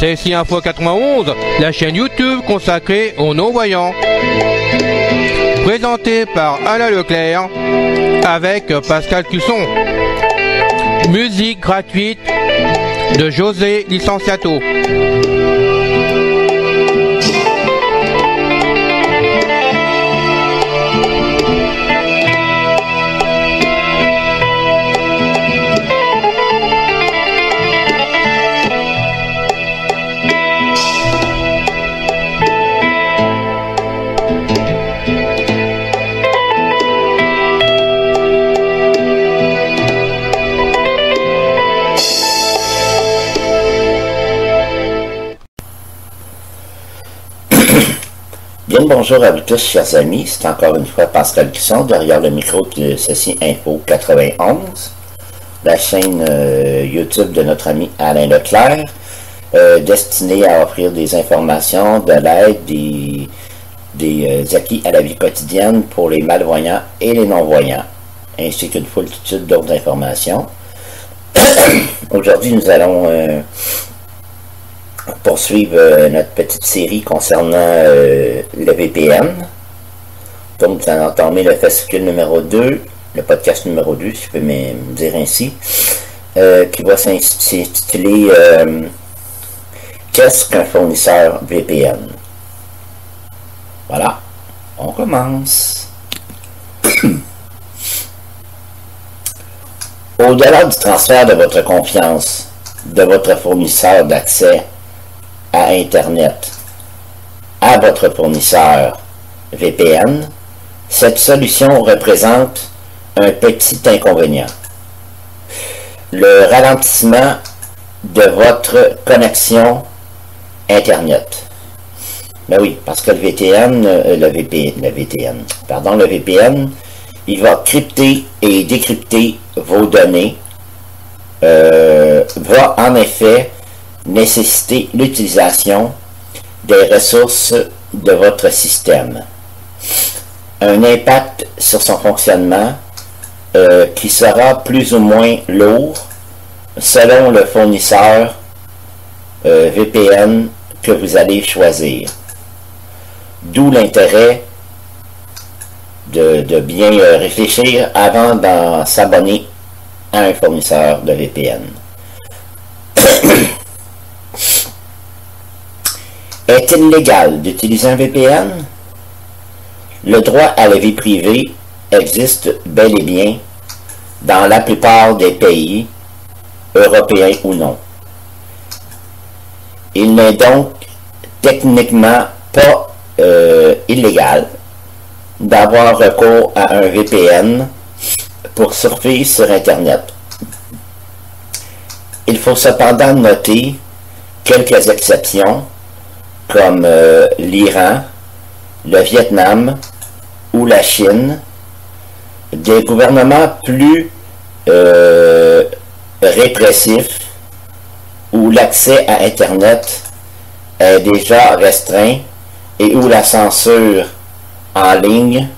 CSI Info 91, la chaîne YouTube consacrée aux non-voyants. Présentée par Alain Leclerc avec Pascal Cusson. Musique gratuite de José Licenciato. Bien le bonjour à vous tous, chers amis. C'est encore une fois Pascal Cusson derrière le micro de CSI Info 91, la chaîne YouTube de notre ami Alain Leclerc, destinée à offrir des informations, de l'aide, des acquis à la vie quotidienne pour les malvoyants et les non-voyants, ainsi qu'une foultitude d'autres informations. Aujourd'hui, nous allons poursuivre notre petite série concernant le VPN. Donc, nous allons entamer le fascicule numéro 2, le podcast numéro 2, si je peux me dire ainsi, qui va s'intituler Qu'est-ce qu'un fournisseur VPN? Voilà, on commence. Au-delà du transfert de votre confiance, de votre fournisseur d'accès à Internet à votre fournisseur VPN, cette solution représente un petit inconvénient. Le ralentissement de votre connexion Internet. Ben oui, parce que le VPN, il va crypter et décrypter vos données, va en effet nécessiter l'utilisation des ressources de votre système. Un impact sur son fonctionnement qui sera plus ou moins lourd selon le fournisseur VPN que vous allez choisir. D'où l'intérêt de bien réfléchir avant de s'abonner à un fournisseur de VPN. Est-il légal d'utiliser un VPN? Le droit à la vie privée existe bel et bien dans la plupart des pays, européens ou non. Il n'est donc techniquement pas illégal d'avoir recours à un VPN pour surfer sur Internet. Il faut cependant noter quelques exceptions comme l'Iran, le Vietnam ou la Chine, des gouvernements plus répressifs où l'accès à Internet est déjà restreint et où la censure en ligne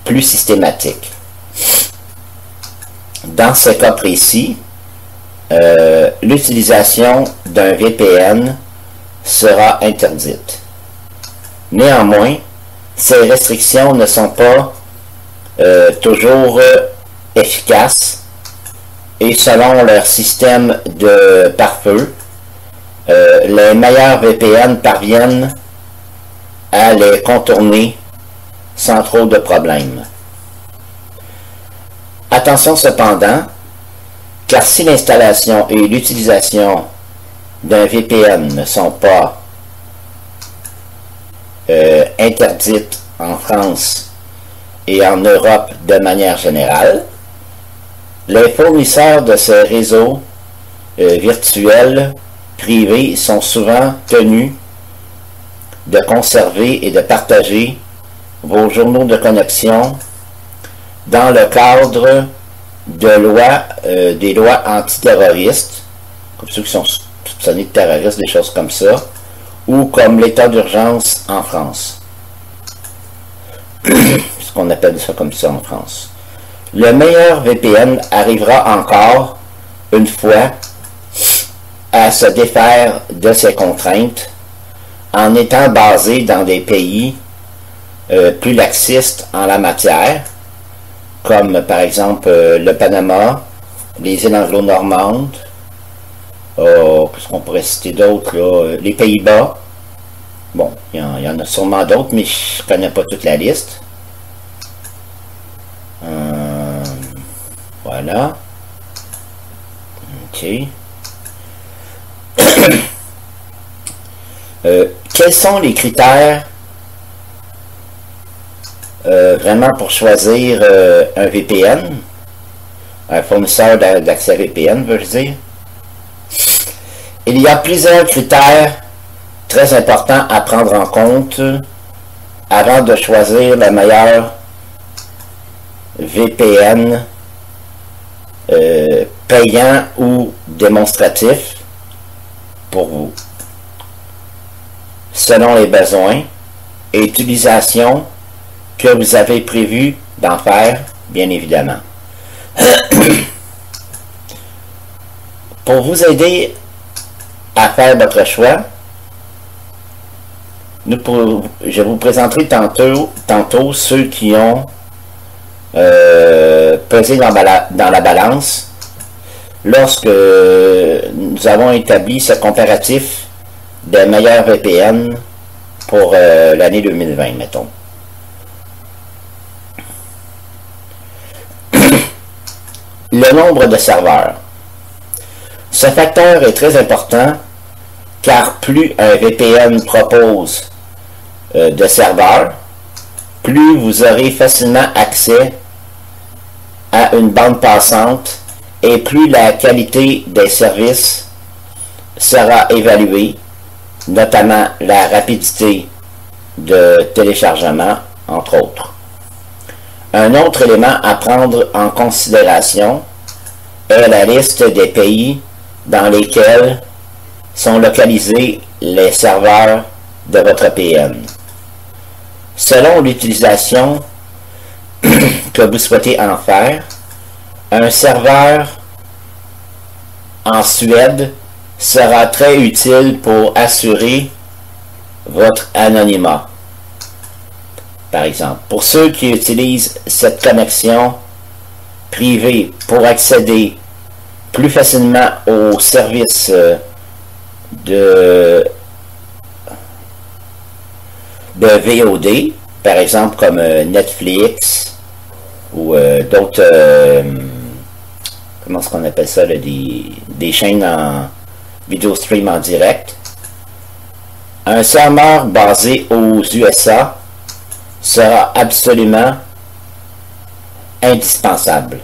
plus systématique. Dans ce cas précis, l'utilisation d'un VPN sera interdite. Néanmoins, ces restrictions ne sont pas toujours efficaces et selon leur système de pare-feu, les meilleurs VPN parviennent à les contourner sans trop de problèmes. Attention cependant, car si l'installation et l'utilisation d'un VPN ne sont pas interdites en France et en Europe de manière générale, les fournisseurs de ces réseaux virtuels privés sont souvent tenus de conserver et de partager vos journaux de connexion dans le cadre de des lois antiterroristes, comme ceux qui sont soupçonnés de terroristes, des choses comme ça, ou comme l'état d'urgence en France. Ce qu'on appelle ça comme ça en France. Le meilleur VPN arrivera encore une fois à se défaire de ces contraintes en étant basé dans des pays plus laxistes en la matière, comme par exemple le Panama, les îles anglo-normandes, qu'est-ce qu'on pourrait citer d'autres, les Pays-Bas. Bon, il y en a sûrement d'autres, mais je ne connais pas toute la liste. Voilà. OK. Quels sont les critères vraiment pour choisir un VPN, un fournisseur d'accès VPN, veux-je dire? Il y a plusieurs critères très importants à prendre en compte avant de choisir le meilleur VPN payant ou démonstratif pour vous, selon les besoins et utilisation que vous avez prévu d'en faire, bien évidemment. Pour vous aider à faire votre choix, je vous présenterai tantôt ceux qui ont pesé dans la balance lorsque nous avons établi ce comparatif des meilleurs VPN pour l'année 2020, mettons. Le nombre de serveurs. Ce facteur est très important car plus un VPN propose de serveurs, plus vous aurez facilement accès à une bande passante et plus la qualité des services sera évaluée, notamment la rapidité de téléchargement, entre autres. Un autre élément à prendre en considération est la liste des pays dans lesquels sont localisés les serveurs de votre VPN. Selon l'utilisation que vous souhaitez en faire, un serveur en Suède sera très utile pour assurer votre anonymat. Par exemple, pour ceux qui utilisent cette connexion privée pour accéder plus facilement aux services de VOD, par exemple comme Netflix ou d'autres, comment est-ce qu'on appelle ça, là, des chaînes en vidéo stream en direct. Un serveur basé aux USA sera absolument indispensable.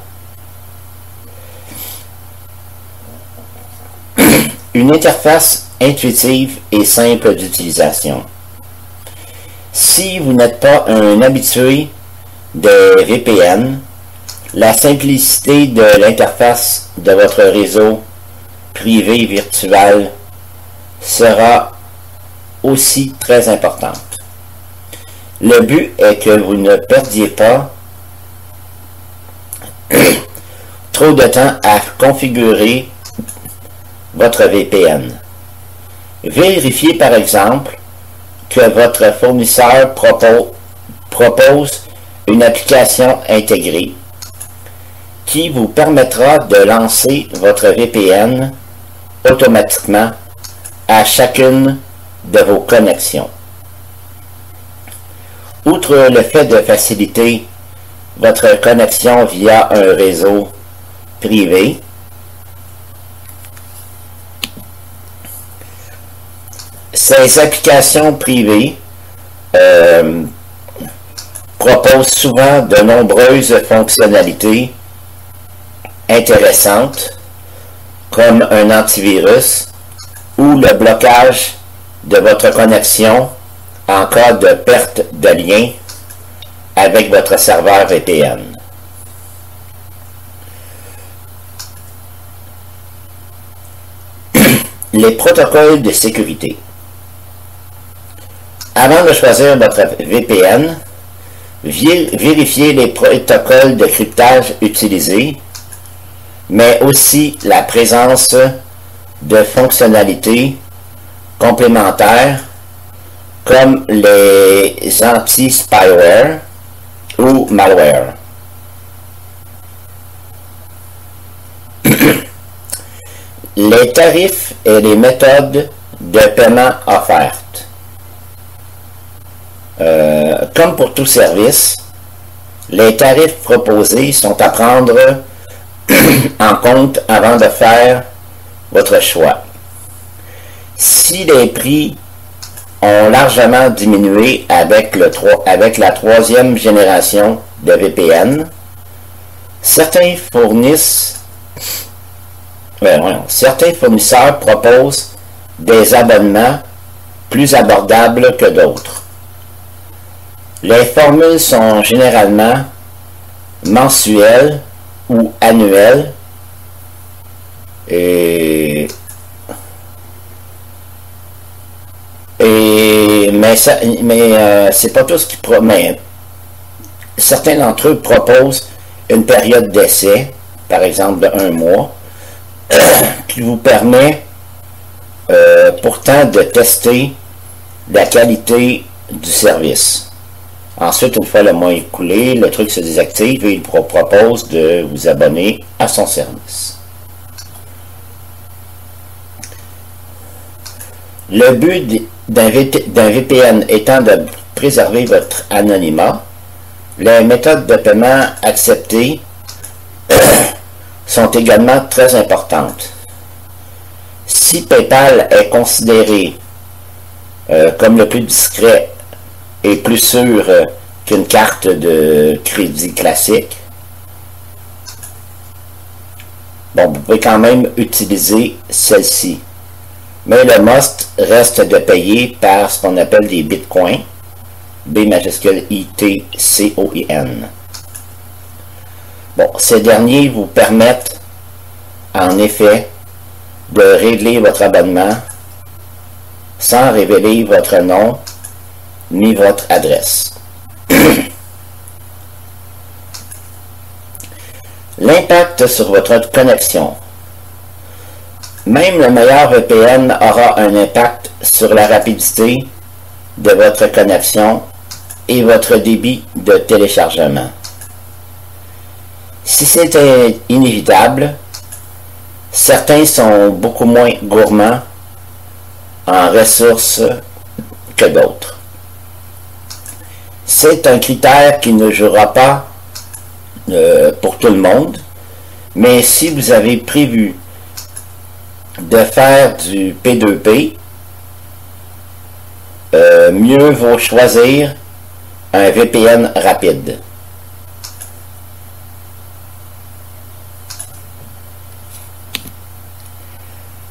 Une interface intuitive et simple d'utilisation. Si vous n'êtes pas un habitué des VPN, la simplicité de l'interface de votre réseau privé virtuel sera aussi très importante. Le but est que vous ne perdiez pas trop de temps à configurer votre VPN. Vérifiez par exemple que votre fournisseur propose une application intégrée qui vous permettra de lancer votre VPN automatiquement à chacune de vos connexions. Outre le fait de faciliter votre connexion via un réseau privé, ces applications privées proposent souvent de nombreuses fonctionnalités intéressantes comme un antivirus ou le blocage de votre connexion en cas de perte de lien avec votre serveur VPN. Les protocoles de sécurité. Avant de choisir votre VPN, vérifiez les protocoles de cryptage utilisés, mais aussi la présence de fonctionnalités complémentaires comme les anti-spyware ou malware. Les tarifs et les méthodes de paiement offertes. Comme pour tout service, les tarifs proposés sont à prendre en compte avant de faire votre choix. Si les prix ont largement diminué avec la troisième génération de VPN, certains fournisseurs proposent des abonnements plus abordables que d'autres. Les formules sont généralement mensuelles ou annuelles mais c'est pas tout ce qui promet. Certains d'entre eux proposent une période d'essai, par exemple de 1 mois, qui vous permet pourtant de tester la qualité du service. Ensuite, une fois le mois écoulé, le truc se désactive et il vous propose de vous abonner à son service. Le but d'un VPN étant de préserver votre anonymat, les méthodes de paiement acceptées sont également très importantes. Si PayPal est considéré comme le plus discret et plus sûr qu'une carte de crédit classique, bon, vous pouvez quand même utiliser celle-ci. Mais le must reste de payer par ce qu'on appelle des bitcoins, B majuscule I-T-C-O-I-N. Bon, ces derniers vous permettent, en effet, de régler votre abonnement sans révéler votre nom ni votre adresse. L'impact sur votre connexion. Même le meilleur VPN aura un impact sur la rapidité de votre connexion et votre débit de téléchargement. Si c'est inévitable, certains sont beaucoup moins gourmands en ressources que d'autres. C'est un critère qui ne jouera pas pour tout le monde, mais si vous avez prévu de faire du P2P, mieux vaut choisir un VPN rapide.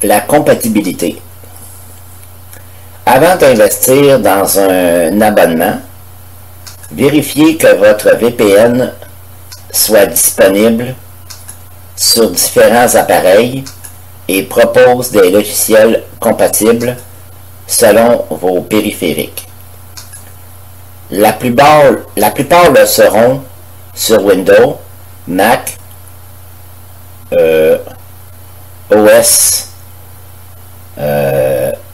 La compatibilité. Avant d'investir dans un abonnement, vérifiez que votre VPN soit disponible sur différents appareils et propose des logiciels compatibles selon vos périphériques. La plupart le seront sur Windows, Mac, OS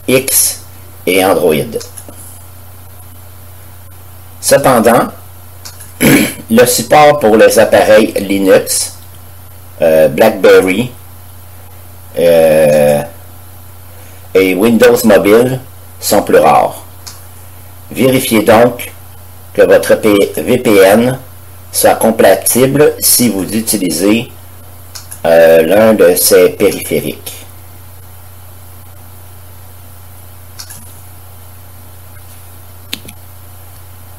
X et Android. Cependant, le support pour les appareils Linux, BlackBerry et Windows Mobile sont plus rares. Vérifiez donc que votre VPN soit compatible si vous utilisez l'un de ces périphériques.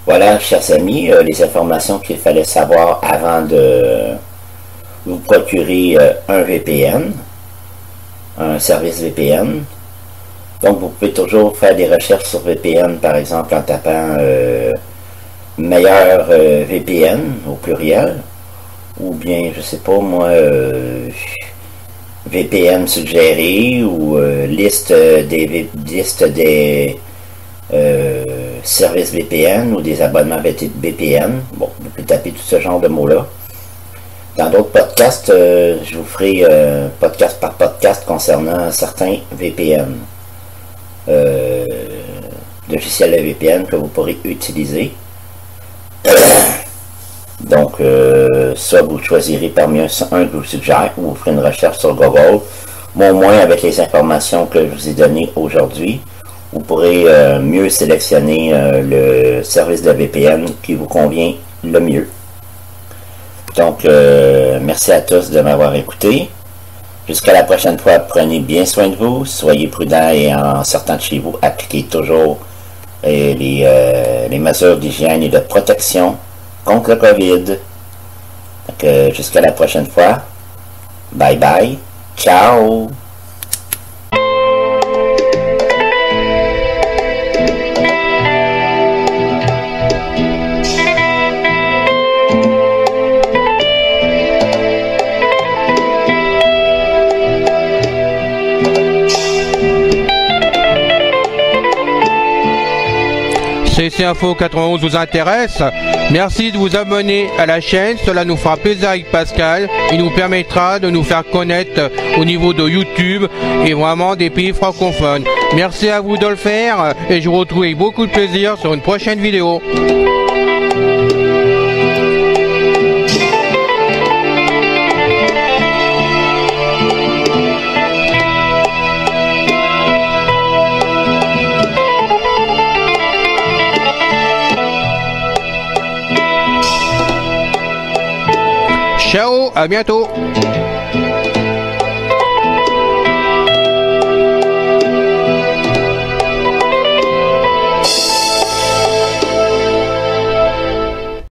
Voilà, chers amis, les informations qu'il fallait savoir avant de vous procurer un VPN, un service VPN. Donc, vous pouvez toujours faire des recherches sur VPN, par exemple, en tapant meilleur VPN au pluriel, ou bien, je sais pas moi, VPN suggéré, ou liste des services VPN ou des abonnements VPN. Bon, vous pouvez taper tout ce genre de mots-là. Dans d'autres podcasts, je vous ferai podcast par podcast concernant certains VPN. Logiciels de VPN que vous pourrez utiliser. Donc, soit vous choisirez parmi un que je vous suggère, ou vous ferez une recherche sur Google. Moi, au moins, avec les informations que je vous ai données aujourd'hui, vous pourrez mieux sélectionner le service de VPN qui vous convient le mieux. Donc, merci à tous de m'avoir écouté. Jusqu'à la prochaine fois, prenez bien soin de vous, soyez prudents et en sortant de chez vous, appliquez toujours les mesures d'hygiène et de protection contre le COVID. Donc, jusqu'à la prochaine fois, bye bye, ciao! CC Info 91 vous intéresse? Merci de vous abonner à la chaîne, cela nous fera plaisir avec Pascal et nous permettra de nous faire connaître au niveau de YouTube et vraiment des pays francophones. Merci à vous de le faire et je vous retrouve avec beaucoup de plaisir sur une prochaine vidéo. Ciao, à bientôt.